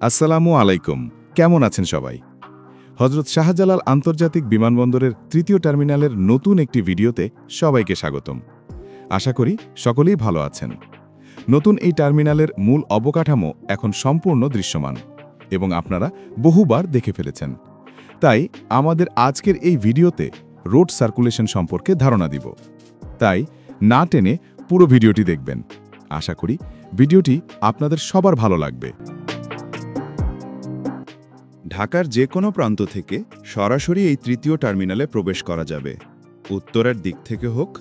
আসসালামু আলাইকুম। কেমন আছেন সবাই? হযরত শাহজালাল আন্তর্জাতিক বিমানবন্দরের তৃতীয় টার্মিনালের নতুন একটি ভিডিওতে সবাইকে স্বাগতম। আশা করি সকলেই ভালো আছেন। নতুন এই টার্মিনালের মূল অবকাঠামো এখন সম্পূর্ণ দৃশ্যমান এবং আপনারা বহুবার দেখে ফেলেছেন। তাই আমাদের আজকের এই ভিডিওতে রোড সার্কুলেশন সম্পর্কে ধারণা দিব। তাই না টেনে পুরো ভিডিওটি দেখবেন। আশা করি ভিডিওটি আপনাদের সবার ভালো লাগবে। ঢাকার যে কোনো প্রান্ত থেকে সরাসরি এই তৃতীয় টার্মিনালে প্রবেশ করা যাবে, উত্তরের দিক থেকে হোক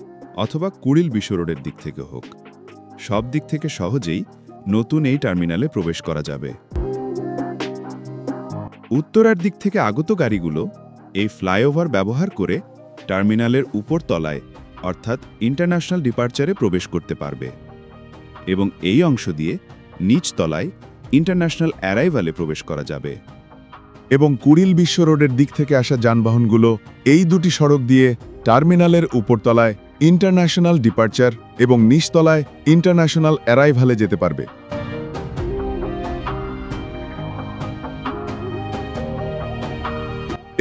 অথবা কুড়িল বিশ্ব রোডের দিক থেকে হোক। সব দিক থেকে সহজেই নতুন এই টার্মিনালে প্রবেশ করা যাবে। উত্তরার দিক থেকে আগত গাড়িগুলো এই ফ্লাইওভার ব্যবহার করে টার্মিনালের উপর তলায় অর্থাৎ ইন্টারন্যাশনাল ডিপার্চারে প্রবেশ করতে পারবে এবং এই অংশ দিয়ে নিচ তলায় ইন্টারন্যাশনাল অ্যারাইভালে প্রবেশ করা যাবে। এবং কুড়িল বিশ্ব রোডের দিক থেকে আসা যানবাহনগুলো এই দুটি সড়ক দিয়ে টার্মিনালের উপরতলায় ইন্টারন্যাশনাল ডিপার্চার এবং নিচতলায় ইন্টারন্যাশনাল অ্যারাইভালে যেতে পারবে।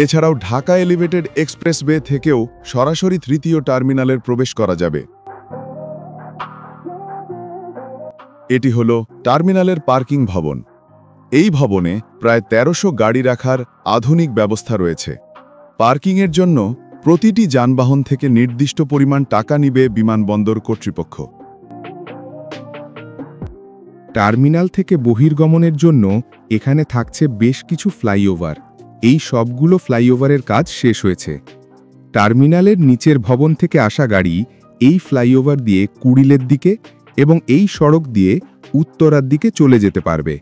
এছাড়াও ঢাকা এলিভেটেড এক্সপ্রেসওয়ে থেকেও সরাসরি তৃতীয় টার্মিনালের প্রবেশ করা যাবে। এটি হল টার্মিনালের পার্কিং ভবন। এই ভবনে প্রায় ১৩০০ গাড়ি রাখার আধুনিক ব্যবস্থা রয়েছে। পার্কিংয়ের জন্য প্রতিটি যানবাহন থেকে নির্দিষ্ট পরিমাণ টাকা নিবে বিমানবন্দর কর্তৃপক্ষ। টার্মিনাল থেকে বহির্গমনের জন্য এখানে থাকছে বেশ কিছু ফ্লাইওভার। এই সবগুলো ফ্লাইওভারের কাজ শেষ হয়েছে। টার্মিনালের নিচের ভবন থেকে আসা গাড়ি এই ফ্লাইওভার দিয়ে কুড়িলের দিকে এবং এই সড়ক দিয়ে উত্তরার দিকে চলে যেতে পারবে।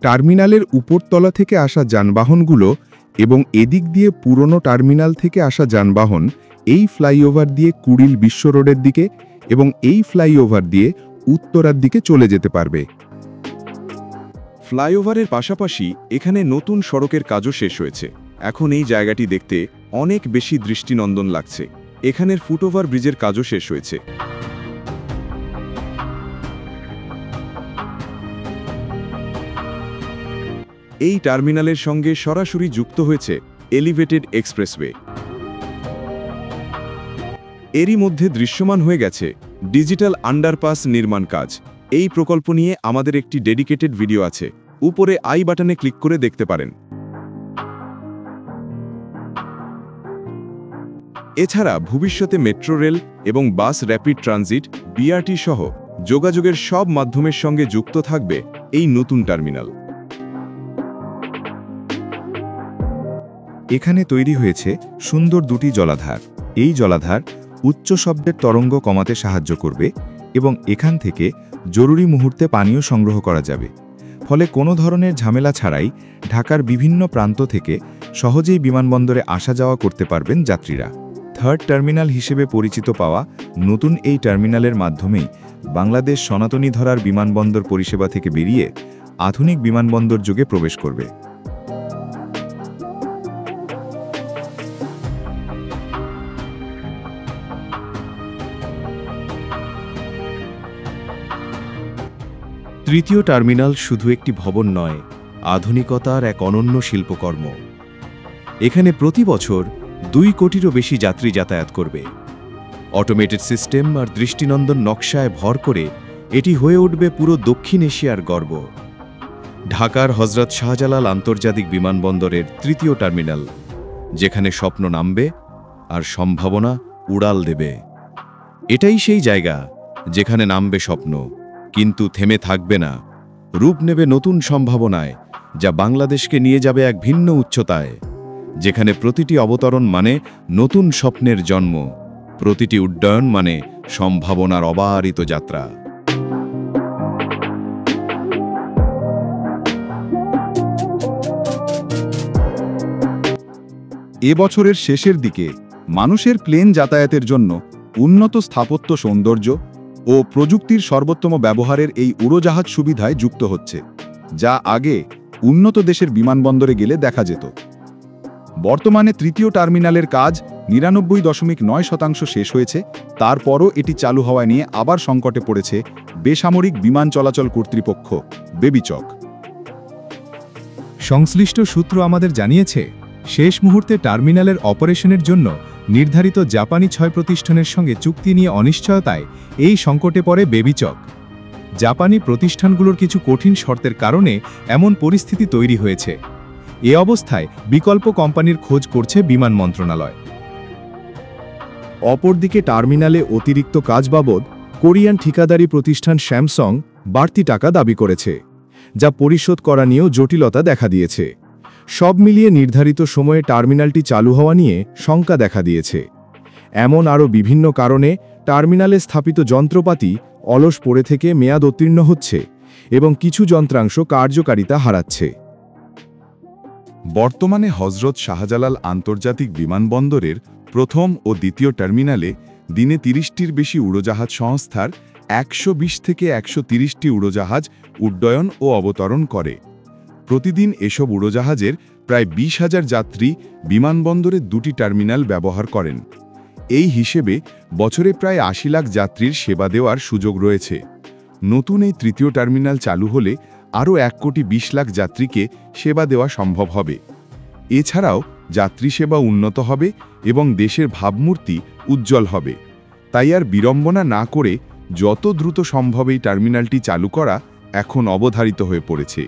টার্মিনালের উপরতলা থেকে আসা যানবাহনগুলো এবং এদিক দিয়ে পুরনো টার্মিনাল থেকে আসা যানবাহন এই ফ্লাইওভার দিয়ে কুড়িল বিশ্ব রোডের দিকে এবং এই ফ্লাইওভার দিয়ে উত্তরার দিকে চলে যেতে পারবে। ফ্লাইওভারের পাশাপাশি এখানে নতুন সড়কের কাজও শেষ হয়েছে। এখন এই জায়গাটি দেখতে অনেক বেশি দৃষ্টিনন্দন লাগছে। এখানের ফুটওভার ব্রিজের কাজও শেষ হয়েছে। এই টার্মিনালের সঙ্গে সরাসরি যুক্ত হয়েছে এলিভেটেড এক্সপ্রেসওয়ে। এরই মধ্যে দৃশ্যমান হয়ে গেছে ডিজিটাল আন্ডারপাস নির্মাণ কাজ। এই প্রকল্প নিয়ে আমাদের একটি ডেডিকেটেড ভিডিও আছে, উপরে আই বাটনে ক্লিক করে দেখতে পারেন। এছাড়া ভবিষ্যতে মেট্রো রেল এবং বাস র্যাপিড ট্রানজিট বিআরটি সহ যোগাযোগের সব মাধ্যমের সঙ্গে যুক্ত থাকবে এই নতুন টার্মিনাল। এখানে তৈরি হয়েছে সুন্দর দুটি জলাধার। এই জলাধার উচ্চ শব্দের তরঙ্গ কমাতে সাহায্য করবে এবং এখান থেকে জরুরি মুহূর্তে পানীয় সংগ্রহ করা যাবে। ফলে কোনো ধরনের ঝামেলা ছাড়াই ঢাকার বিভিন্ন প্রান্ত থেকে সহজেই বিমানবন্দরে আসা যাওয়া করতে পারবেন যাত্রীরা। থার্ড টার্মিনাল হিসেবে পরিচিত পাওয়া নতুন এই টার্মিনালের মাধ্যমেই বাংলাদেশ সনাতনী ধরার বিমানবন্দর পরিষেবা থেকে বেরিয়ে আধুনিক বিমানবন্দর যুগে প্রবেশ করবে। তৃতীয় টার্মিনাল শুধু একটি ভবন নয়, আধুনিকতার এক অনন্য শিল্পকর্ম। এখানে প্রতি বছর ২ কোটিরও বেশি যাত্রী যাতায়াত করবে। অটোমেটেড সিস্টেম আর দৃষ্টিনন্দন নকশায় ভর করে এটি হয়ে উঠবে পুরো দক্ষিণ এশিয়ার গর্ব। ঢাকার হযরত শাহজালাল আন্তর্জাতিক বিমানবন্দরের তৃতীয় টার্মিনাল, যেখানে স্বপ্ন নামবে আর সম্ভাবনা উড়াল দেবে। এটাই সেই জায়গা যেখানে নামবে স্বপ্ন, কিন্তু থেমে থাকবে না, রূপ নেবে নতুন সম্ভাবনায়, যা বাংলাদেশকে নিয়ে যাবে এক ভিন্ন উচ্চতায়, যেখানে প্রতিটি অবতরণ মানে নতুন স্বপ্নের জন্ম, প্রতিটি উড্ডয়ন মানে সম্ভাবনার অবারিত যাত্রা। এবছরের শেষের দিকে মানুষের প্লেন যাতায়াতের জন্য উন্নত স্থাপত্য সৌন্দর্য ও প্রযুক্তির সর্বোত্তম ব্যবহারের এই উড়োজাহাজ সুবিধায় যুক্ত হচ্ছে, যা আগে উন্নত দেশের বিমানবন্দরে গেলে দেখা যেত। বর্তমানে তৃতীয় টার্মিনালের কাজ ৯৯.৯% শেষ হয়েছে। তারপরও এটি চালু হওয়া নিয়ে আবার সংকটে পড়েছে বেসামরিক বিমান চলাচল কর্তৃপক্ষ বেবিচক। সংশ্লিষ্ট সূত্র আমাদের জানিয়েছে, শেষ মুহূর্তে টার্মিনালের অপারেশনের জন্য নির্ধারিত জাপানি 6 প্রতিষ্ঠানের সঙ্গে চুক্তি নিয়ে অনিশ্চয়তায় এই সংকটে পড়ে বেবিচক। জাপানি প্রতিষ্ঠানগুলোর কিছু কঠিন শর্তের কারণে এমন পরিস্থিতি তৈরি হয়েছে। এ অবস্থায় বিকল্প কোম্পানির খোঁজ করছে বিমান মন্ত্রণালয়। অপরদিকে টার্মিনালে অতিরিক্ত কাজ বাবদ কোরিয়ান ঠিকাদারি প্রতিষ্ঠান স্যামসাং বাড়তি টাকা দাবি করেছে, যা পরিশোধ করা নিয়েও জটিলতা দেখা দিয়েছে। সব মিলিয়ে নির্ধারিত সময়ে টার্মিনালটি চালু হওয়া নিয়ে শঙ্কা দেখা দিয়েছে। এমন আরও বিভিন্ন কারণে টার্মিনালে স্থাপিত যন্ত্রপাতি অলস পড়ে থেকে মেয়াদ উত্তীর্ণ হচ্ছে এবং কিছু যন্ত্রাংশ কার্যকারিতা হারাচ্ছে। বর্তমানে হজরত শাহজালাল আন্তর্জাতিক বিমানবন্দরের প্রথম ও দ্বিতীয় টার্মিনালে দিনে 30টির বেশি উড়োজাহাজ সংস্থার 120 থেকে 130টি উড়োজাহাজ উড্ডয়ন ও অবতরণ করে। প্রতিদিন এসব উড়োজাহাজের প্রায় 20,000 যাত্রী বিমানবন্দরে 2টি টার্মিনাল ব্যবহার করেন। এই হিসেবে বছরে প্রায় 80 লাখ যাত্রীর সেবা দেওয়ার সুযোগ রয়েছে। নতুন এই তৃতীয় টার্মিনাল চালু হলে আরও 1,20 লাখ যাত্রীকে সেবা দেওয়া সম্ভব হবে। এছাড়াও যাত্রী সেবা উন্নত হবে এবং দেশের ভাবমূর্তি উজ্জ্বল হবে। তাই আর বিড়ম্বনা না করে যত দ্রুত সম্ভব এই টার্মিনালটি চালু করা এখন অবধারিত হয়ে পড়েছে।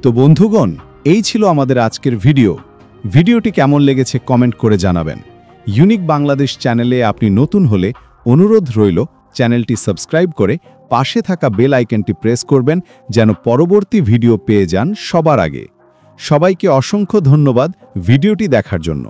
তো বন্ধুগণ, এই ছিল আমাদের আজকের ভিডিওটি কেমন লেগেছে কমেন্ট করে জানাবেন। ইউনিক বাংলাদেশ চ্যানেলে আপনি নতুন হলে অনুরোধ রইল চ্যানেলটি সাবস্ক্রাইব করে পাশে থাকা বেল আইকনটি প্রেস করবেন, যেন পরবর্তী ভিডিও পেয়ে যান সবার আগে। সবাইকে অসংখ্য ধন্যবাদ ভিডিওটি দেখার জন্য।